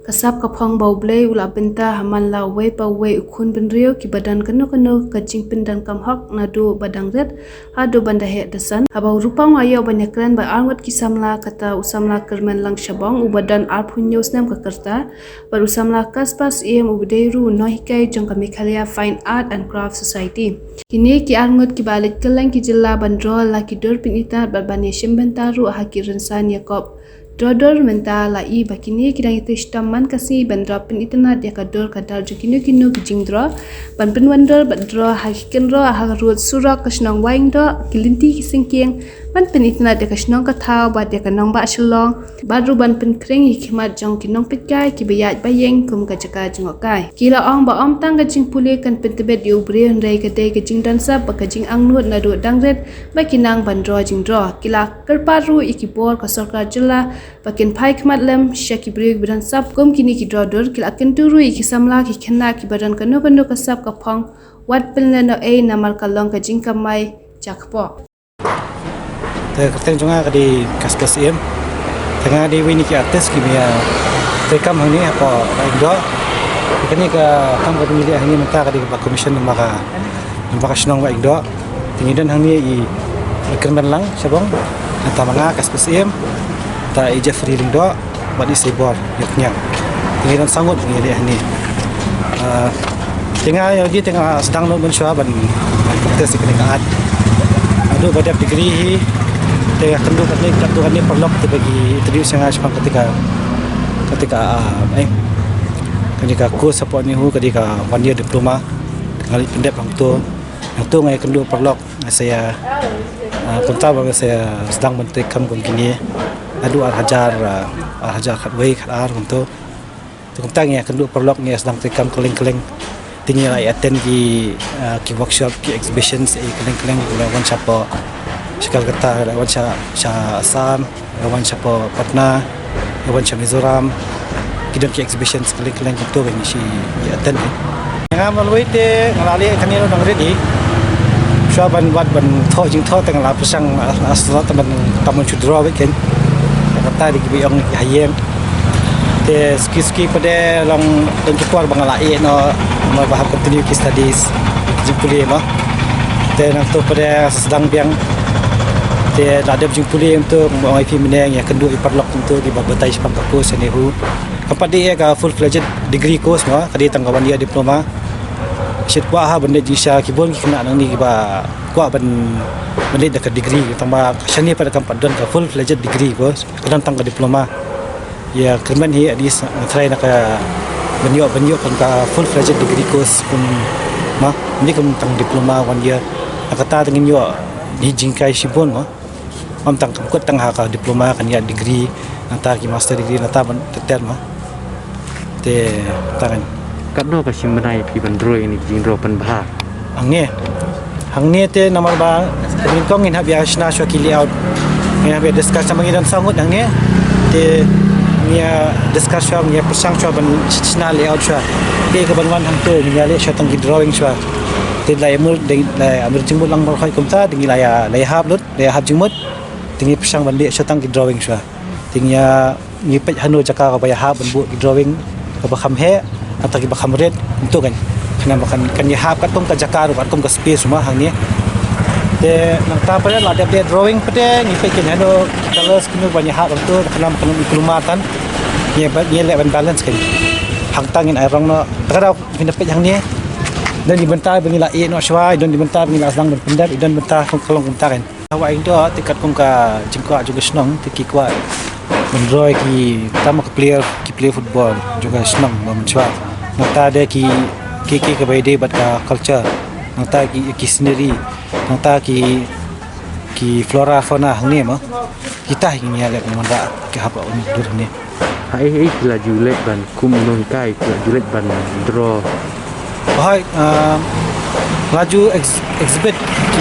Kasap kapang bau blay ula benta haman la wei pa wei ukun benrio ki badan kanu kacing pindan kamhak nadu badang red adu banda he desan habau rupang ayo banyakran ba arngot ki samla kata usamla kermen lang shabang u badan arpunyo snam kakerta bar usamla kaspas em ubdeiru no hikai jong ka Meghalaya Fine Art and Craft Society kini ki arngot ki balik kelang ki jilla bandro la ki dor pinita barbani shimbentaru haki rensan yakob Dodor menta lai bakini kidang itu istaman kasi bandra pin itna dia kador kadar jukinu kinu kijingdra ban pin wandor bandra hakikenro aharut sura kasnong waingdo kilinti kisingking ban pin itna dia kasnong kathau ba dia kanong ba shlong badru ban pin kring hikmat jong kinong pitkai kibayat bayeng kum kajaka jungokai kila ong ba om tang kajing pule kan pentebet yu bre ndai kadai kajing dansa ba kajing angnut nadu dangret ba kinang bandra jingdra kila kerparu ikibor kasorkar jela Pakin pai kemat lem syaki beri badan sap kom kini ki drodor kila akan turu ki samla ki kena ki badan kanu kasap kapang wat pilna no e namal kalong ka jingka mai jakpo te kerten junga di kaspas em tengah di wini ki artis ki mia te kam hani apa indo kini ka kam ka milih hani menta ka di ba commission maka snong wa indo tingidan hani i kermen lang sabong tamanga kaspas em ta Jeffrey Lindo badi sebor yaknya tingiran sangut ngili ni tengah lagi tengah sedang nak mensyua ban tes kenekaan aduh pada degree hi tengah kendu ni perlu kita bagi introduce yang asam ketika course support ni hu ketika 1 year diploma ngali pendek yang tu ngai kendu perlu saya kunta bagi saya sedang mentekam begini adu hajar kat wei kat ar untuk tentang ya kenduk perlok ni sedang tekam keling-keling tinggi lai attend ki workshop ki exhibitions keling-keling lawan siapa sekal kata lawan siapa Assam lawan siapa Patna lawan siapa Mizoram kidon ki exhibitions keling-keling itu bagi si attend yang melalui te ngalali kan ni nang ready syaban wat ban tho jing tho tengah lapusang asal teman tamu cudra weekend kata di biong hayem te ski pada long dan cukup bangalai no bahas continue studies jempuli no te nak tu pada sedang biang te ada jempuli untuk mai pi meneng ya kendu iparlok untuk di babatai sepang kampus ni hu kapat dia ka full fledged degree course no kadi tanggawan dia diploma sit kwa ha benda jisa kibon kena nang ni ba kwa ban benda dekat degree tambah seni pada kampat don ka full fledged degree course kadang tangga diploma ya kerman hi adis try nak benyo kan ka full fledged degree course pun ma ni kan tang diploma 1 year kata dengan yo ni jingkai sibon ma am tang kut tang ha ka diploma kan ya degree nata ki master degree nata ban teter ma te tangan kadno ka simnai pi bandro ini jingro pan bah hangni te nomor ba kong in habia shna shwa ki layout ni habia discuss sama ngidan sangut hangni te nia discuss shwa nia persang shwa ban shna layout shwa ke ka banwan hang tu nia le shwa tang drawing shwa te lai mul lai amir jingmut lang mar khai kumta dingi lai hab jingmut tingi persang ban le shwa tang drawing shwa tingnya ni pej hanu jaka ka baya hab ban bu drawing ka ba kham he atau ki ba kham red untuk kan kena makan kan ya hab katung ka jakar kum ka space semua hang ni de nang ta pada la de drawing pada ni pe ken hado colors kinu banyak hab tu kena makan diplomatan ni ba ni le balance kan hang tangin ai rong no kada kena pe hang ni dan dibentar bengi la no swai dan dibentar bengi la sedang berpendap dan bentar kolong bentar kan awak itu tikat kum ka jingkwa juga senang tiki kuat mendroy ki tama ke player football juga senang mencua nata ada ki ke baide bat ka culture nata ki scenery nata ki flora fauna hang ni ma kita ini ya lek manda ke apa uni dur ni hai la julet ban kum non kai la julet ban draw hai laju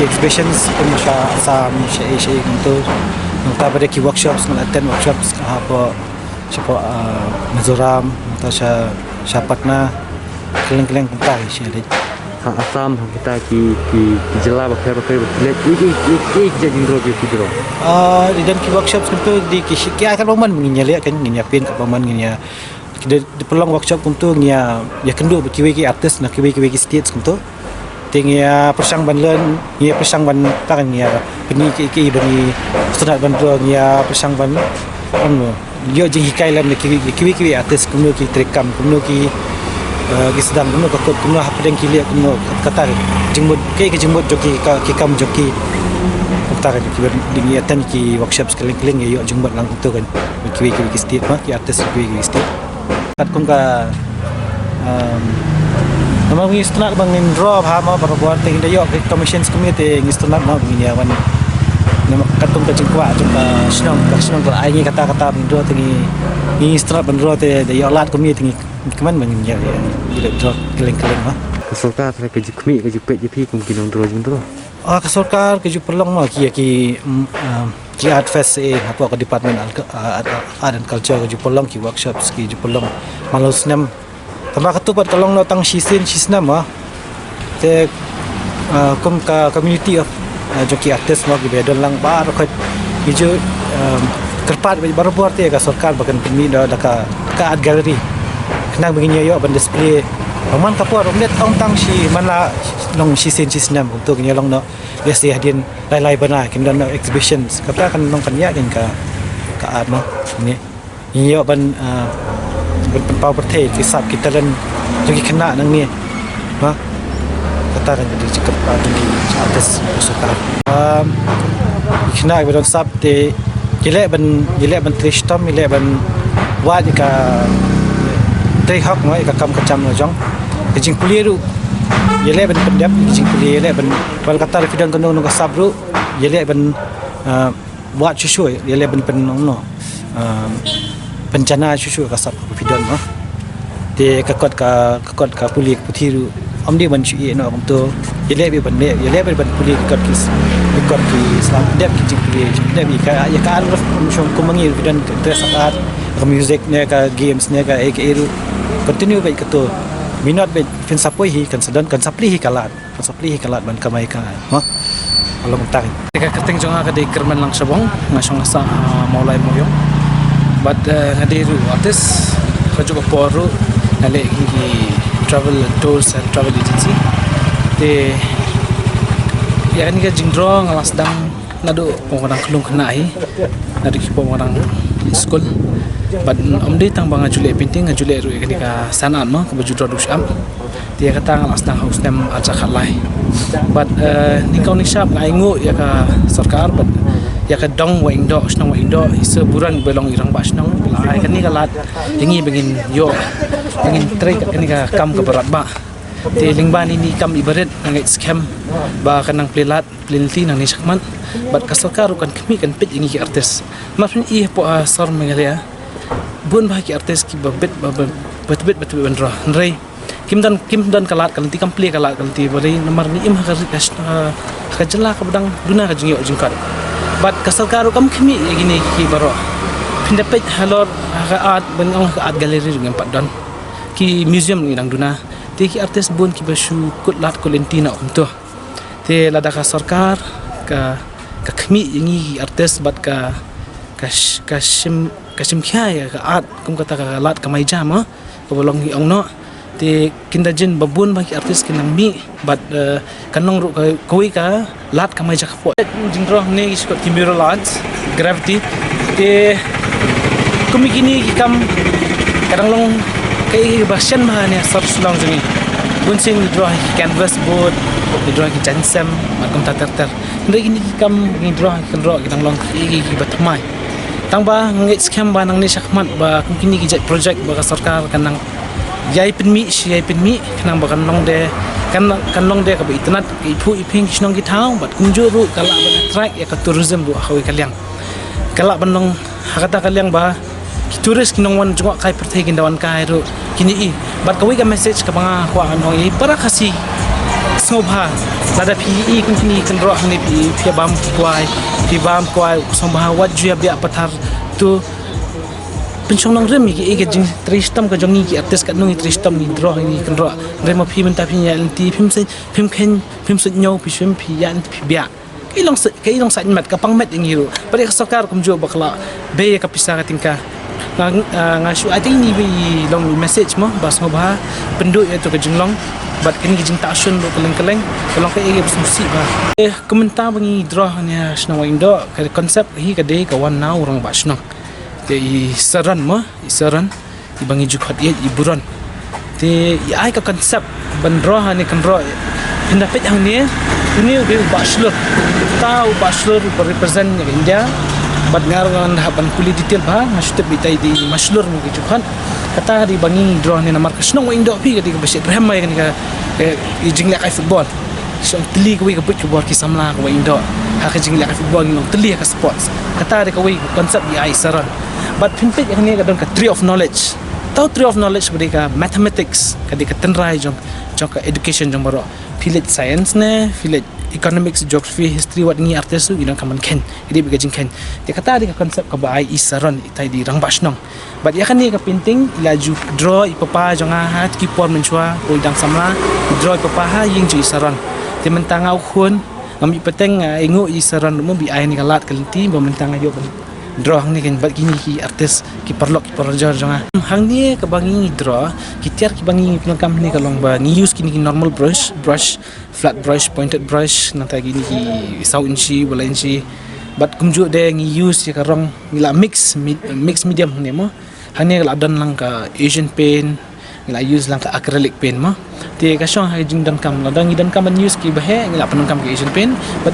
exhibitions pemusha Assam Asia untuk nata pada ki workshops attend workshops apa siapa Mizoram atau Syapatna keleng-keleng pentai sih ada. Asam kita ki jela bakar lek ik jadi rogi kidro. Di dalam workshop itu di kia akan paman menginya kan nyiapin ke paman nginya di peluang workshop untuk ngia ya kendu kiwi artis nak kiwi stage untuk tingnya persang banlen ngia persang ban tak ngia beni ki beni sunat ban ngia persang ban yo jing hikai lam kiwi artis kuno ki trekam kuno ki sedang kuno kakut kuno apa yang kilia kuno kata jengmut joki kam joki kata di niatan ki workshop sekeliling ya yo jengmut lang tu kan kiwi state mah ki artis kiwi state kat kum ka memang istana bangin draw ha ma perbuat ting yo commissions committee istana ma bangin ya wan memang katung ka jengkwa jengka senang ka ai kata bindro tingi ni istana bindro te yo lat committee keman bangin ya draw keleng-keleng mah Kesulka ke jikmi ke jipet jipi mungkin untuk jendro. Kesulkar ke jupelong mah ki art fest atau ke department art and culture ke jupelong ki workshop ki jupelong malu senam tambah ketupat kalong notang sisnam mah te kum ka community of joki artist mah ki bedon lang bar ke hijau kerpat baru buat te ka sorkar bahkan pemi dah ka art gallery kena begini yo ban display paman kapur omnet tang si mana long sisnam untuk nyolong no biasa hadian lai bana kin dan exhibitions kata kan long kan ya kan ka art no ini yo ban pau perteh kisap kita dan jadi kena nang ni ha kata kan jadi cekap di atas suka kena ban sap te jelek ban tristom jelek ban wa ka tei hak no ka kam kacam no jong jing kuliah tu jelek ban pendap jing kuliah jelek ban wal kata refidan kono no sabru jelek ban buat susu jelek ban no bencana susu kasap refidan no te kakot ka puli puthiru amdi ban chui no untuk jelek ban puli kakot ki islam dep ki jing kuliah dep ka ya ka arif shom kumangi refidan tesakat ka music ne ka games ne ka eru continue baik ketu minat baik fin sapoi hi kan sedan kan sapli hi kalat ban kamai ka ha kalau mentang tika keting jonga ka di kerman lang sabong ngasong asa maulai moyong but ngadiru artis kaju poru ngale hi travel tours and travel agency te ya ni ka jingdro ngalas dang nado pongorang kelung kena hi nado ki pongorang school but amdi tang bang ajule painting ajule ru ka sanat ma ka baju dro am dia kata ngalas dang house nem aja khalai but ni kau ni syap ngaingu ya ka sarkar but ya ka dong wa indo snong wa indo seburan belong irang ba snong ai kan ni kalat ingi begin yo ingin try ni ka kam ka berat ba te lingban ini kam ibarat ngai scam ba kanang plinti nang ni sakman but ka sarkar kan kami kan pit ingi artis mas ni po sor mengalia bun bah ki artis ki babet bandra nrei kim dan kalat kalanti kample kalat kalanti bari nomor ni im ka jela ka bedang duna ka jingyo jingkat but kasal kam kimi gini ki baro pindapet halor ka art bengong ka art gallery dengan padon ki museum ni nang duna ti ki artis bun ki basu kut lat kolentina untuk te lada ka sarkar ka kimi ingi artis bat ka kasim khaya ka art kum kata ka lat ka mai jama ko bolong hi ong no te kindajin babun bagi artis kinang mi but kanong ru koi ka lat ka mai jaka po jingro ne is ko mural arts gravity te kumikini kam kadang long kai bahsan ma ne sar sulang jeni bunsing draw canvas board draw ki jansam akum tatar ndai gini kam ni draw kan draw kadang long ki batmai tangba ngit scam ba nang ni sakmat ba kini ki project ba sarkar kanang yai pinmi kanang ba kanong de kanong de ka ba itnat ipu iping kisnong ki thau bat kunjuru kala ba track ya ka tourism bu hawi kalyang kala banong hakata kalyang ba turis kinong wan jwa kai perthai kin dawan kai ru kini i bat kawi ka message ka banga kwa anong i para kasi sobha lada pi kun kini kan ro ni pi bam kwai somba wat juya bia pathar tu pensiong nang rem ki ke jing tristam ka jongi ki artis kat nungi tristam ni draw ni kan ro rem phi men ta phi ya lenti phim se phim khen phim se nyo phi phim phi ya phi bia kai long sa mat ka pang met ngiru pare ka sarkar kum jo bakla be ka pisa ka tingka nga shu ati ni bi long message mo bas ngo ba penduk ya to ka jinglong bat kini jing ta shun lo keleng kalau ka ege musi ba komentar bangi draw ni sna wa indo ka konsep hi ka de ka wan now orang ba sna te i saran i bangi juk hat i buron te i ai ka konsep ban draw ha ni kan draw pindah pet hang ni ini be bachelor represent India bat ngaran ban kuli detail ba mashtep bitai di bachelor mo juk han kata di bangi draw ni namar kasnong indo pi ka di ka besit ramai kan ka i jinglek ai football so teli ka wi ka put football ki samla ka indo ha ka jinglek ai football ni teli ka sports kata di ka wi konsep i ai saran but pinpit yang ni kadang ka tree of knowledge mereka mathematics kadang ka tenrai jong ka education jong baro filet science ne filet economics geography history wat ni artes su ilang kaman ken jadi begajing ken dia kata di ka konsep ka bai isaron itai di rang basnong but ya kan ni ka pinting laju draw ipapa jong hat ki por menchua ko dang samla draw ipapa ha ying ji isaron ti mentang au khun ngambi peteng ingo isaron mo bi ai ni kalat kalenti bo mentang ayo draw hang ni kan bat gini ki artis ki perlok ki perjar jonga hang ni ka bangi draw ki tiar ki bangi pelengkam ni kalong ba ni use kini ki normal brush flat brush pointed brush nanta gini ki sau inchi wala inchi bat kumju de ngi use ya karong ngila mix medium ni mo hang ni la dan lang ka Asian paint ngila use lang ka acrylic paint mo ti ka syong ha jing dan kam la dang dan kam use ki bahe ngila penengkam ke Asian paint but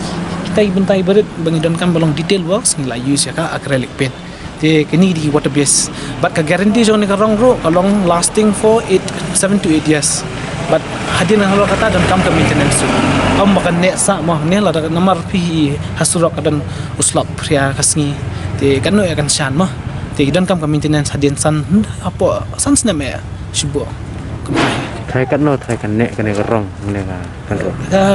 kita bentai berit bangidan kan balong detail works ngila use ya ka acrylic paint te kini di water base but ka guarantee jong ni ka rong ro kalong lasting for 7 to 8 years but hadin halo kata dan kam ka maintenance am makan ne sa mo ne la namar pi hasurok dan uslap pria kasngi te kanu ya kan shan mo te dan kam ka maintenance hadin san apa san sna me shibo thai kan ne kan ne rong ne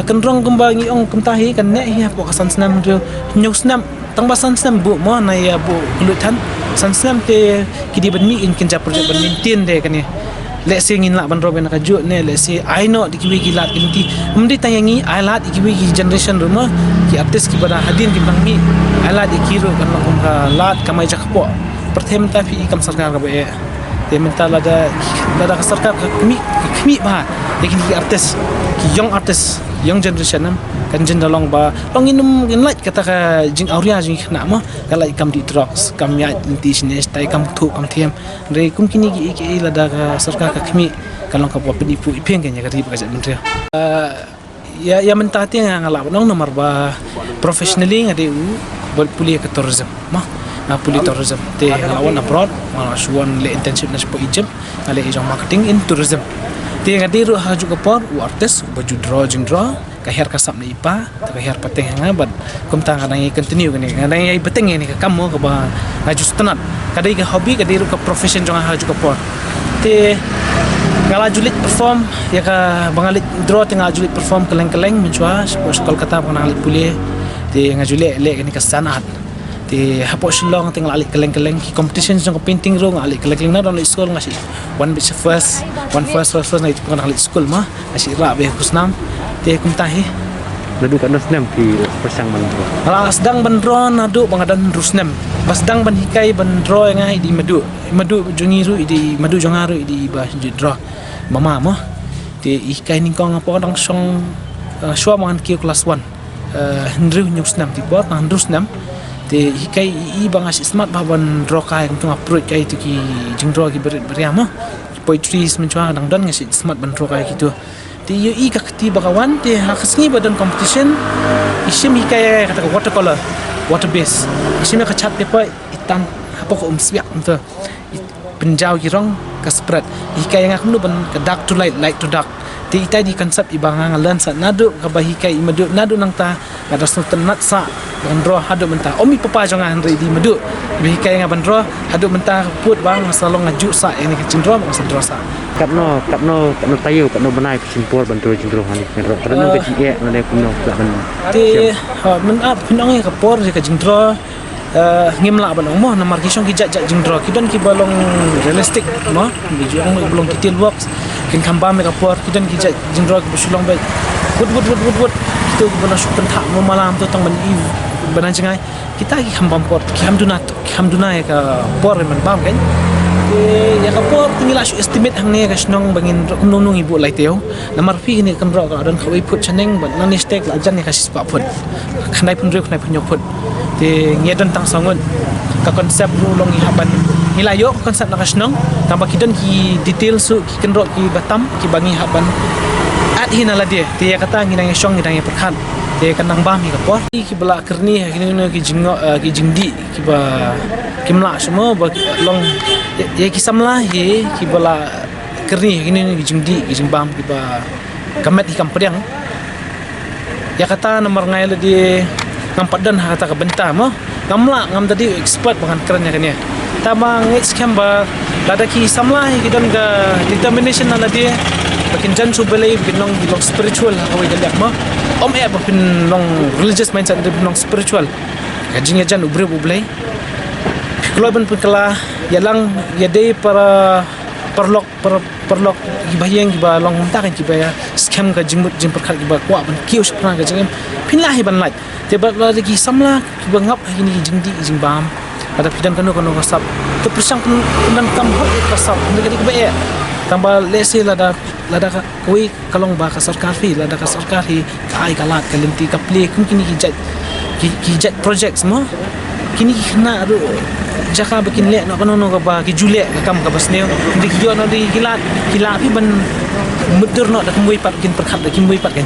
kan rong kumbangi ong kumtahi kan ne hi po kasan snam rio nyuk snam tang basan snam bu mo na ya bu kulutan san snam te kidi ban mi in kin ja project ban maintain de kan ni le singin la ban roben ka ju ne le si I know dikiwi gilat inti umdi tayangi alat dikiwi generation rumah ki artis ki bada hadin ki bang mi alat dikiru kan ka lat kamai jakpo pertem tapi ikam sarkar ka be dia minta lada sarkar kami bah lekin ki artis ki young generation kan jin dalong ba long inum in light kata ka jing auria jing na mo kala ikam di drugs kam ya inti sine stai kam thu kam thiam re kum kini ki lada ka sarkar ka kami kalong ka penipu ipeng kan ya ka riba ka menteri ya mentati ngala nong nomor ba professionally ngade boleh ke tourism mah puli tourism te lawan abroad malah suan le internship na sepo Egypt ale ejong marketing in tourism te ngadi ru haju ka por artist baju draw ka her ka sap na ipa ka her pateng nga bad kum ta ngadang continue kani ngadang ai beteng ni ka kamo ka ba ngaju stanat kadai ka hobby kadai ru ka profession jong haju ka por te ngala julit perform ya ka bangalit draw te ngala julit perform keleng menjua sekolah kata bangalit puli te ngajule le kani ka sanat ti hapo silong ting alik keleng competition jong painting ro alik keleng na don school ngasi one first na itu kan alik school mah ngasi ra be kusnam ti kumtahi nadu kan snam ki persang mandro ala sedang bandro nadu bangadan rusnem basdang ban hikai bandro ngai di madu jongi ru di madu jongaru di ba draw mama mah ti hikai ningkong apa orang song shwa mangan ki kelas 1 ndru nyusnam ti bot ndrusnam te hikai bang asis smart baban draw kai tung approach kai tu ki jing draw ki beriama poetry mencuang dang don ngasi smart ban draw kai gitu te yo ka kti bagawan te hakasngi badan competition isim hikai kata watercolor water base isim ka chat paper itan apa ko umsbiak untuk penjau kirong ka spread hikai yang aku ban ka dark to light to dark ti itai di konsep ibang ngalan sa nadu ka bahikai imadu nadu nang ta kada sultan natsa bandro hadu mentah omi papa jangan ri di madu bahikai nga bandro hadu mentah put bang salong ngaju sa ini kecindro mang sendro sa katno tayu katno banai simpul bandro cindro hani kadang ke ji e na kuno la ban ti men up pinong ka por ka jindro ngimla ban mo na markisong kijat jing draw kidan ki balong realistic mo bijong belum detail works kin khamba me kapor kidan kijat jing draw busulong bai wood itu balong syupen tak mo malam tu tang ban i banan jangai kita ki khambam pot ki hamduna ya ka por man bam kan ya ka por tingila syu estimate hang ne ka snong bangin nung ibu lai teu namar pi ni kan ro ka don khawai put chaneng ban nan mistake la jan ne ka sispa put khnai pun rek khnai pun yok put te ngedon tang sangun ka konsep ru long i haban hilayo konsep na ka snong tambah kidan ki detail su ki kan ro ki batam ki bangi haban at hinala dia te ya kata nginang syong nginang perkhan te kanang bam hi ka por ki bala kerni kini ki jingo ki jingdi ki ba kimla semua ba long ya ki samla hi ki bala kerni kini ki jingdi ki jingbam ki ba kamet hi kam pedang ya kata nomor ngai le di ngam padan kata ka benta mo ngamla ngam tadi expert bangan kerennya kan ya tabang scam ba lada ki samla hi ki dan ga determination na dia bakin jan su belai bakin long spiritual kawai galak mo om bakin long religious mindset de long spiritual kajing jan ubre ublai kalau ben pekala yalang yade para perlok gibayang giba long takan gibaya scam ka jingmut jing perkhat giba kwa ban kius pernah ka jingem pinlahi ban lait te ba lagi samla giba ngap ini jingdi jingbam ada pidan kanu kasap tu persang pendan kam hot kasap ngadi giba tambah lesi lada ka koi kalong ba ka sarkar fi lada ka sarkar hi kai kalat kalimti ka play kini kijat projects mo kini kena adu jaka bikin lek nak kono ka ba ki julek ka kam ka basneo ndi ki yo no di kilat fi ban mudur no da kumui pat kin perkhat da kimui pat kan